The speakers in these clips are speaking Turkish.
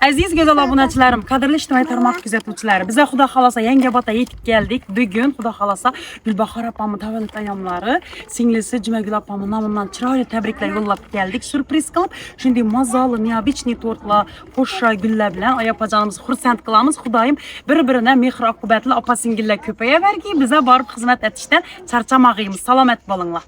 Aziz güzel obunachilarim, qadrli ijtimoiy tarmoq kuzatuvchilari, biza Xudo xolasa Yangiobodga yetib keldik. Bugun Xudo xolasa Gulbahor opamning tavallud ayyomlari, singlisi Jumagul opamning nomidan chiroyli tabriklar yo'llab keldik. Surpriz qilib, shunday mazali, neobычный tortlar, qo'shsha gullar bilan oyapajonimizni xursand qilamiz. Xudoyim bir-birini mehr oqibatli opa-singillar ko'payavergi, biza borib xizmat etishdan charchamag'imiz. Salomat bo'linglar.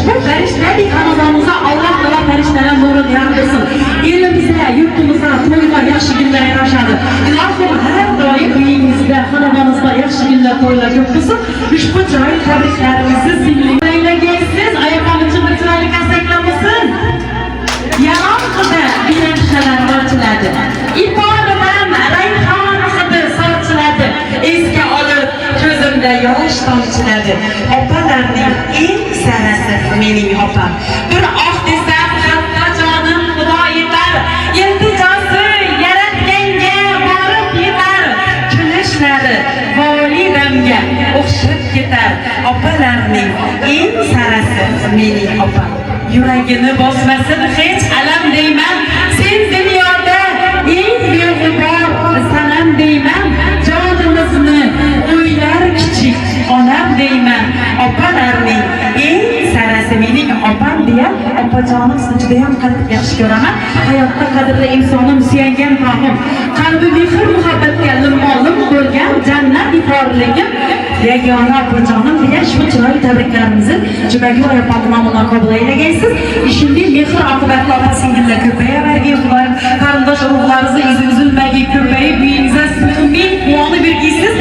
Bu ferişteli kanalımıza Allah Teala feriştelen nurunu yardırsın. Elimize, yurtumuza, toyda yaxşı günler yaraşadı. İlahim her daim uyumuzda, kanalımızda yaxşı günler toylar yurtlusun. Bu çayın tebriklerimizi sinirli. Böyle geçsiz, ayakkabıcılık çaylık esneklemesin. Yalan kıda bilenişeler ölçülerdi. İpağımdan reyhan kıdı sarçılardı. Eski alıp gözümde yavaş damçılardı. Opalarının en sarası benim opam. Bir ah desem hatta canım Xudo yeter. İlticası yaratganga borib yetar. Kulishları volidamga o'xshab ketar. Opalarning en sarasi mening opam. Yuragini bosmasin hech alam deyman. Sen dunyoda eng beg'ubor sanam deyman. Jonimizni o'ylar kichik onam deyman. Opalarning eng sarasi mening opam deya opajonimizni judayam qattiq yaxshi ko'raman. Hayotda qadrli insonim, suyangan xalqim, qalbi mehr muhabbatga limmolim bo'lgan jannat iforligim yagona opajonim deya shu chiroyli tabriklarimizni Jumagul opamning nomidan qabul aylagansiz. Ishimda mehr oqibatli opa-singillar ko'payavergin, Xudoyim qarindosh urug'laringizni izi uzilmagin, ko'payib uyingizga samimiy quvonib bergaysiz.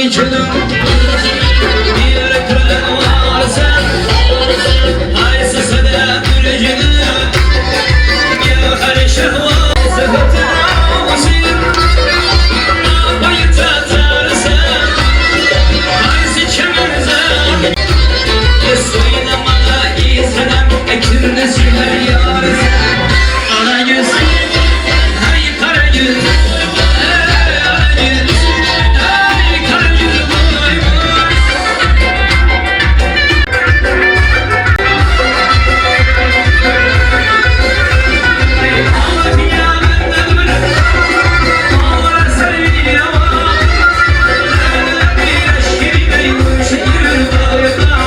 içilim bir kırık varsa Aysı sada bürücünü Ya her şehvat sıkıntına basir Bayıt atarsa Aysı çemirse Yesuyna İzlenem ekirde sürer yarısı Ana yüz Hay kara yüz Ana yüz Hay kara yüz Vay vay Ağlar ya benden bile Ağlar sevdi ya Bir aşkıyla yumuşayır bağırda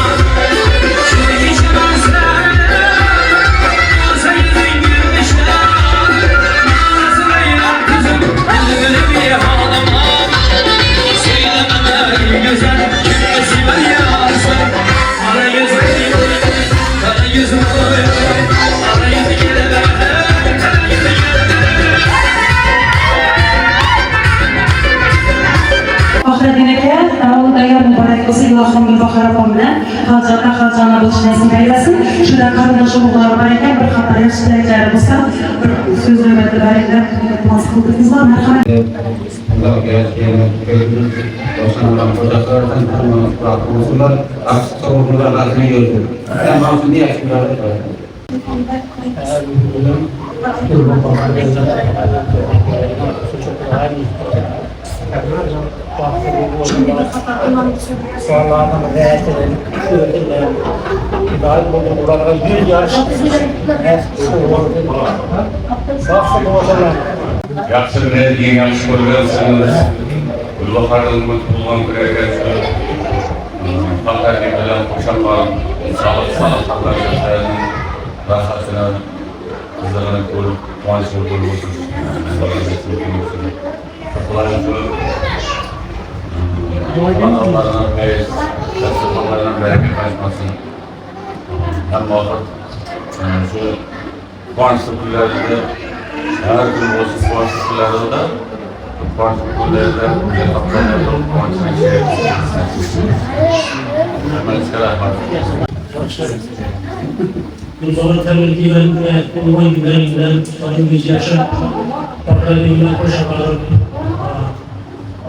İlahım Gülbahar apam bilen Halcada halcana buluş nasip eylesin. Şurada kardeş oğulları var ekan bir qator yaxshi tilaklar bo'lsa bir so'z navbati bor ekan. Mas'uliyatimiz bor. Marhamat. Ularga kelib boshqalardan qo'shaqlardan usullar aqsovlar rasmiy yo'ldir. Mavzuda yaxshi Sorulardan riayet edelim, öğrenelim. İdare bulunmalarına bir yarış Sağ olun. Yaxshi biladigan yaxshi ko'rgansiniz. Gulbaharning bo'lgan kiragasi. Faqat bilan qo'shaqlar, salohatlar yashaydi. Rohatini, qizig'ini ko'rib, quvonchli bo'lib o'tsin. Allah'ın beyaz, Allah'ın bereket açmasın. Hem vakit şu kuançlı kullarında her gün olsun kuançlı kullarında kuançlı kullarında kaptanlarda kuançlı şey hemen çıkarak Bunların temeliyle kullanılan günlerinden sayın yaşam partnerliğine koşarak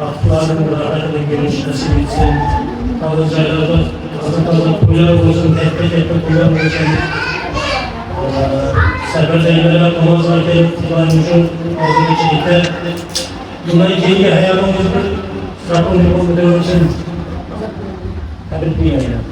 aklarının beraberinde görüş nasip etsin. Kalıcılarda kazan kuyular olsun, tepe kuyular olsun. Sefer zeybeler namazlar gelip kullanmışın ağzını içerikte. Bunları kendi hayatımızda Rabbim yapabilir için tebrik ediyorum.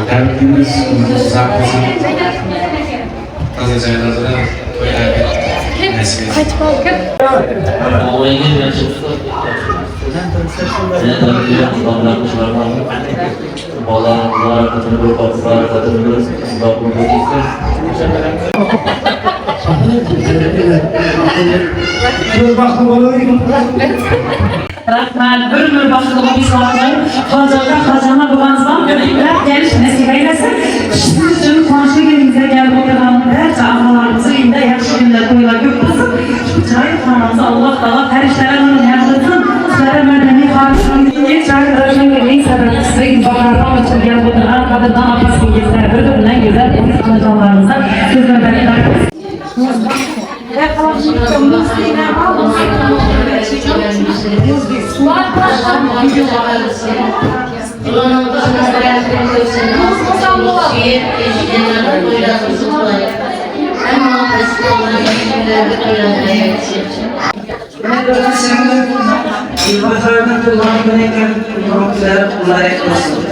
Derdimiz saklasın. Kazanacağınızda böyle nasip etsin. Rahmat, bir ömür başlığına bir sağlayın. Hazırda babanızdan gönüllüler geliş nasip eylesin. Sizin için konuşu günümüze gelip oturan her ağalarımızı inde yakşı günler koyula göktasın. Çayı tanrımızı Allah dağla perişlerin yardırsın. Sizlere merdeni harcının dinleyici arkadaşın en sebepçisi Gülbahar apam için gelip oturan kadından apasını gezler. Bir de güzel konuşmacalarımıza sözler Ulanın başına hayatını koysun. Şiir, eşitlerden koyulasın tutmayın. Hem muhabbesi olan eşitlerden koyulasın yetişir. İlbaharda kullanılırken kullanımcılara kullanık olsun.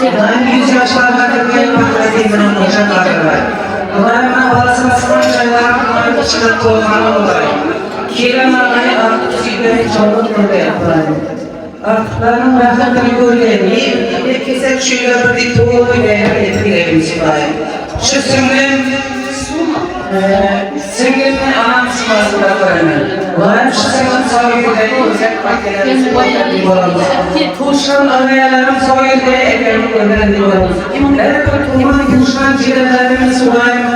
Daim 100 yaşlarda kırmayı bakladığımın ocakları var. Kullanımına balasınasının çaylara kullanıp çıkıp koymalı olayım. Kiran ağayı artık sigara çoğunluk burada yapılayım. Artıkların rahatını görülemeyi, bir keser şuyla bir tuğulu veya etkilemiş olayım. Şu Singlimni anam sıkmasında koyamam. Ulan şu singlim soyuyla uzak paketlerimizi koyabilir oluruz. Tuşan ağayalarım soyuyla efendim koyabilir oluruz. Her bir tuğman tuşan cilelerimiz ulayım.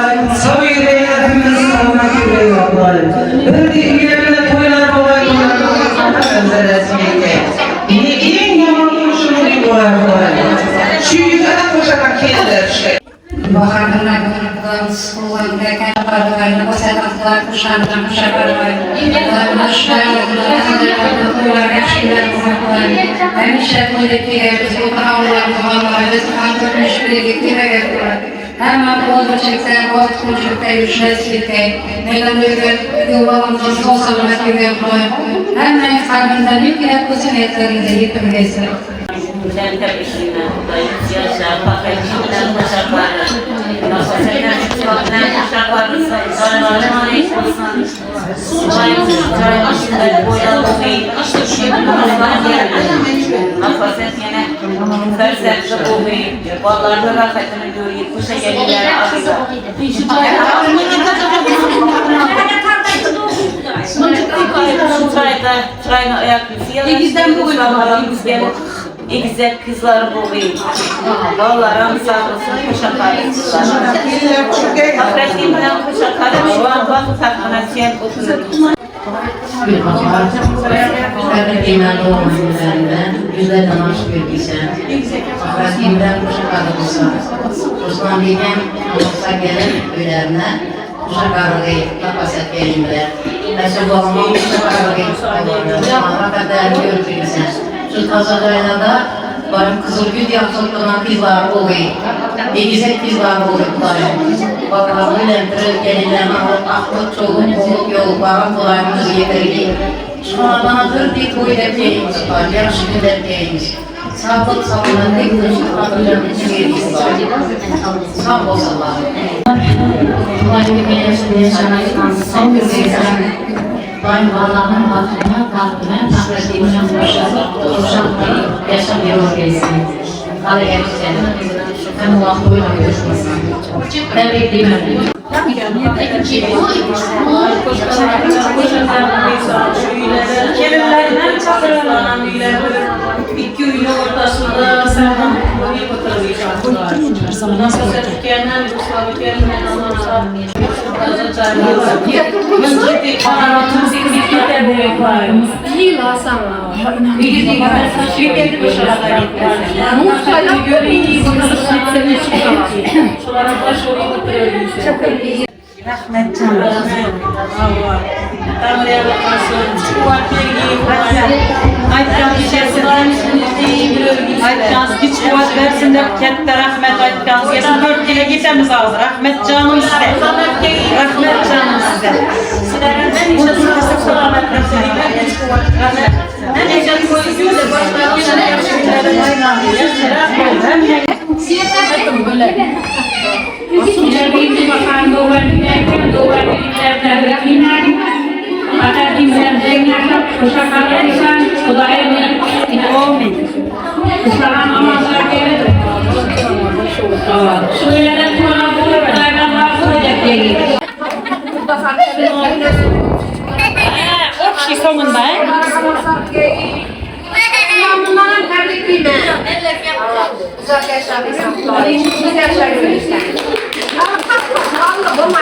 Soyuyla hepimiz sağına güreyi yapılayım. Bir de ilerinde toylar olayım. Benzer resmiyete. En yaman tuşunu bir koyar koyayım. Şu yüzden koşarak kediler şey. Baharına gönüllüğün sıkılan gereken varlıklarını basamaklar kuşandan kuşakarlar. Aşağıya kuyular yaşlılar kuyular. Hem şeklindeki evimizi kavlar kavlar. Kantırmış birlikte yaptılar. Hemen oldu çeksen o küçükte yüzleştirke. Neden öyle yuvalımızın sol salamet gibi yapılar. Hemen kalbinden bir kere kuzun etlerinde yitirmesi. Dan kepisina, baik siasa pakai dan masyarakat. Masa saya sebabnya masyarakat saya hari saya boya bumi, apa saya tiene verset bumi, vallahi rakatını görüyor, bu şey yerlere arıyor. Çayna ayak yüzüyor. İgizler kızlar boğuyor. Vallahi sağ olsun kuşakarı. Hakikatimden kuşakarı şu an vakit hakkına çiğen oturuyor. Bir bahar, hakikatimden doğum günlerinden güzel danaş görgüsen, hakikatimden kuşakarı olsa, Osman Bey'den olsa gelen öylerine kuşakarı kapaset gelimler. Mesela bu ama kuşakarı hakikaten görgüsen. Şu Kazakaya'da benim Kızılgül yaptıklarına kızlar oluyor. Egizek kızlar oluyor. Bakalım öyle gelinlerine aklı çoğun olup yol baran kolayımız yeterli. Şu anda bir koyu erkeğimiz var, yarışı bir erkeğimiz. Sağlık sağlığına tek dışı kadınların içeriğimiz var. Sağ olsunlar. Kulağın bir yaşanan son bir Bain Allah'ın hatırına kalkına takdirden boşanmayı yaşamıyor değilsin. Hadi gerçekten hem Allah'la görüşmesin. Tebriklerim. Gelinlerden çadırlanan iki ünlü ortasında sağlam bir oturuyor. Nasıl Türkiye'den bu Türkiye'den anlamsa Rahmet canım. Tanrı'ya bakarsın. Kuvat vergi. Aytkan Aytkan güç kuvat versin de kette rahmet aytkan. Geçen 4 kere gitemiz ağzı. Rahmet canım size. Rahmet canım size. Sizlerden işte sırası rahmet rahmet. Ben eşen koyduğum da başka yaşamlarım aynı. Siyasetim böyle. Jadi makan dua dari minat ada di dengan pusaka budaya ini salam amal lagi sudah ada semua budaya apa jadi Opsi sonunda Yaman kardeşim Uzak yaşamışsın. Uzak yaşamışsın. Allah bomba.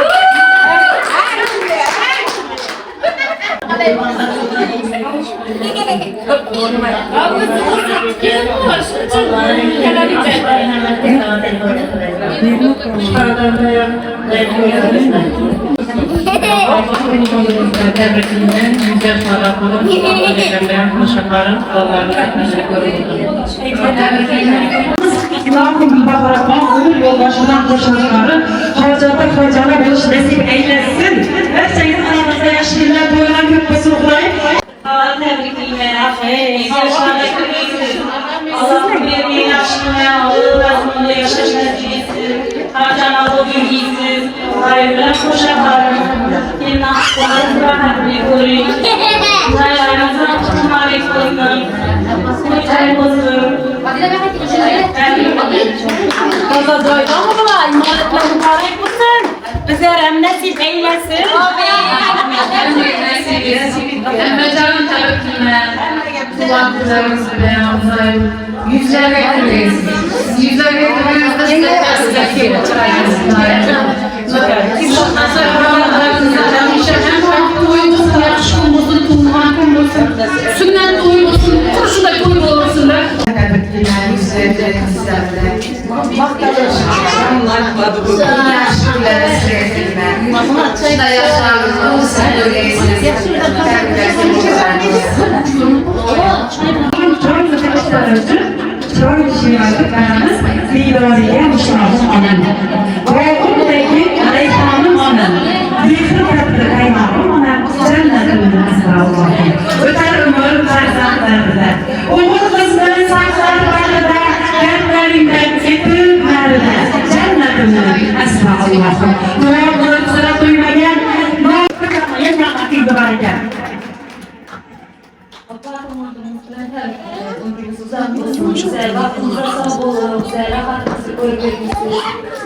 Tebrikler, güzel tarafları, müşakarın, Allah'ın teşekkür ederim. İmam-ı Gülbahar ömür yoldaşından koşanları harcana buluş nasip eylesin. Her şeyin aranızda yaşlılar boyuna köpüsü oklayıp Allah birini yaşamaya, Allah'ın yaşasın. Harcanalı bilgisiz, hayırlı koşakarım. Yine aklınız rahmetli koruyun. Hayırlarınızdan tutmayı koyun. Kutay olsun. Baba doydu mu bula? İmaretler mübarek olsun. Bize nasip eylesin. Emrecan'ın tevekkülüne, kulaklarımızı beyazlayıp yüzlerle getireyiz. Yüzlerle getireyiz de size Sünnet uyusun, kurşu da kuyruğu olsun da. Yüzlerle sizlerle. Yaşlılara sürekli. Da yaşlarımızı sen öyleyesiniz. Çoğu kişiyi artıklarımız Zidariye Müşrah'ın anı. Ve buradaki Aleyhisselam'ın anı. Zikri tatlı kaynağım ona cennetin asla Allah'ım. Öter ömür farzatlarında. Umur kızların saçları varlıda, dertlerinden getirmerde. Cennetin asla Allah'ım. Duyarları sıra duymayan, yakın barken.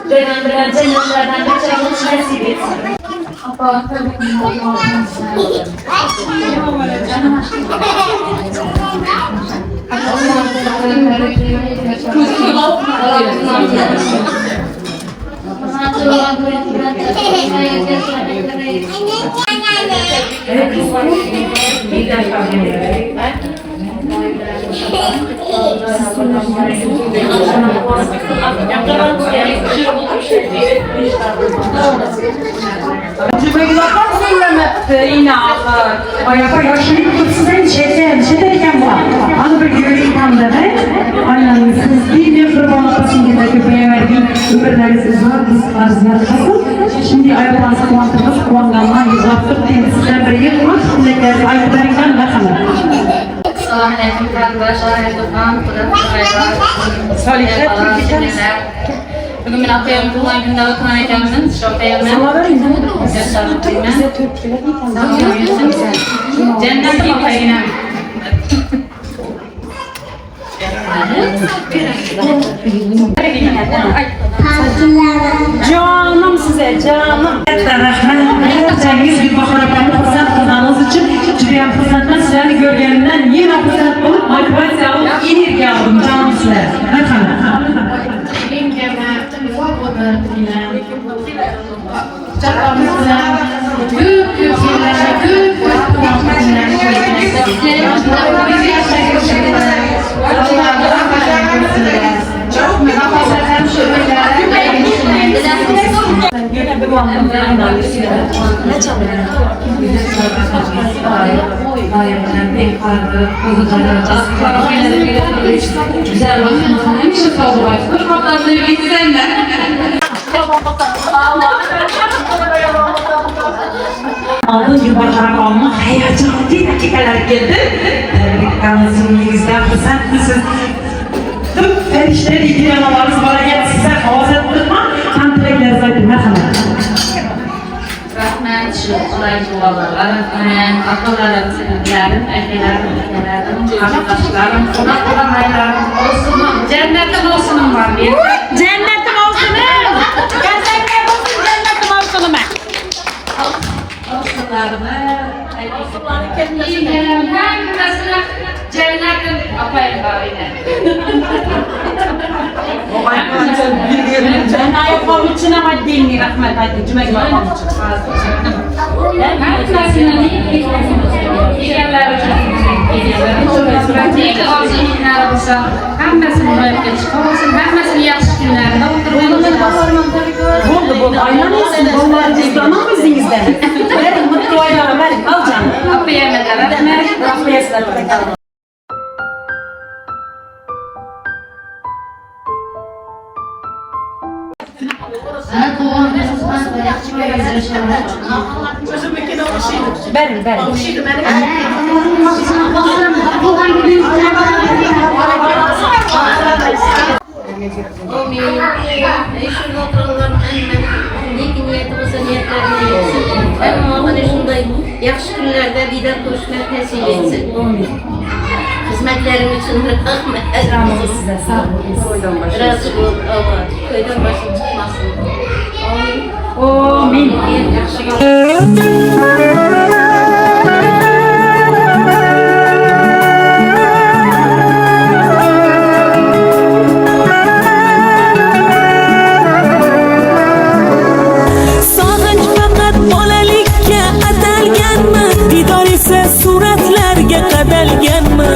Cennetlerden geçermiş nasip etsin. Cümeylaklar söylemekti yine ağır. Ayakta yaşlıyım kutsuzdan şeyden var. Anı bir görüş tam demek. Aynen siz bir de kurban atasın gibi köpeğe verdiğin ömürleriniz zor kızlar ziyartasın. Şimdi ayaklarınızı kuantırınız kuanganlar yüzlattır diye sizden bir yılmak dilekleriniz ayaklarından bakın. Assalamualaikum warahmatullahi wabarakatuh. Bugün ben akşam tuğlan günde okunan eteminin şoförümün cennet bir payına. Canım size canım. Cengiz Gülbahar Apam'ı fırsat kazanınız için Cüreyen fırsattan sizleri görgeninden yine fırsat bulup motivasyon alıp enerji aldım canım sizlere. Efendim. Güzel bakın. Hemşire fazla başlar. Hatta sevgili senler. Aldığım gibi bakarak almak heyecanlı dakikalar geldi. Kanısınızdan fırsat mısın? Tüm ferişleri ilgili analarınız bana geldi size havaz ettirme. Kantilekler zaten merhaba. Rahmet, şu olay duaları, akıllarım, sevinçlerim, erkeklerim, ülkelerim, arkadaşlarım, kulaklarım, aylarım olsun. Cennetim olsunum var bir. Cennetim olsunum. Gerçekten olsun cennetim olsunum. Olsunlarımı, iyi gelen herkesine cennetin apayım barine. Ben ayakkabı için ama dinli rahmet haydi. Cüme gibi ayakkabı için. Herkesine iyi gelenler iyi ki olsun günler olsa, hemmesini böyle geçip olsun, hemmesini yaxşı günlerinde oturup Oldu bu. Aynen olsun. Vallahi biz tanımız izinizden. Rahmat. Benim. Şurada oturanların lekin niyeti olsa niyetlerini yetsin. Hem muhabbeti şunday yaxshi kunlarda didar ko'rishlar nasib etsin. Hizmetlerim için rahmet. Size sağ olun. Razı ol. Allah köyden başım çıkmasın. Amin. Yaxshi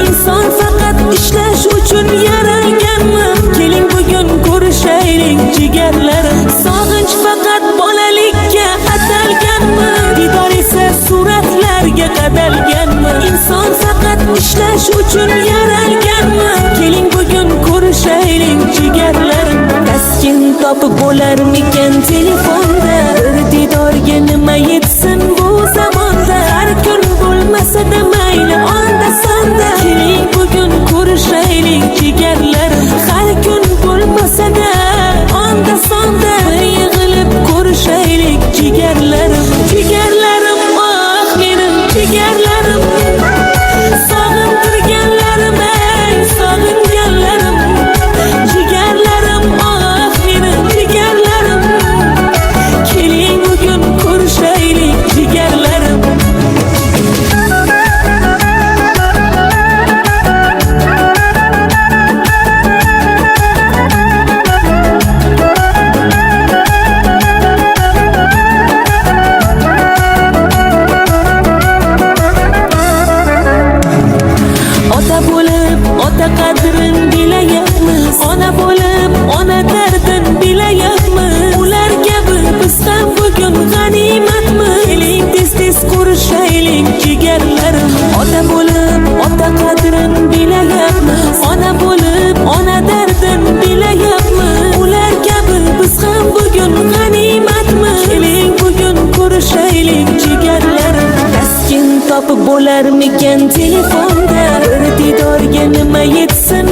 İnson faqat ishlash uchun yaralganmi? Keling bugun ko'rishaylik jigarlarim. Sog'inch faqat bolalikka atalganmi? Didor esa suratlarga qadalganmi? Inson faqat ishlash uchun yaralganmi? Keling bugun ko'rishaylik jigarlarim. Taskin topib bo'larmikan telefonda? Bir didorga nima yetsin bu zamonda? Har kun bo'lmasa-da mayli onda sonda. Keling bugun ko'rishaylik jigarlarim. Har kun bo'lmasa-da onda sonda. Yig'ilib ko'rishaylik jigarlarim. Jigarlarim, oh menim jigarlarim. Sog'intirganlarim, ey sog'inganlarim. Jigarlarim, oh menim jigarlarim. Keling bugun ko'rishaylik jigarlarim. Ota bo'lib, ota qadrin bilayapmiz. Ona bo'lib, ona dardin bilayapmiz. Ular kabi biz ham bugun g'animatmi? Keling tez-tez ko'rishaylik jigarlarim. Ota bo'lib, ota qadrin bilayapmiz. Ona bo'lib, ona dardin bilayapmiz. Ular kabi biz ham bugun g'animatmi? Keling bugun ko'rishaylik jigarlarim. Taskin topib bo'larmikan telefonda? Bir didorga nima yetsin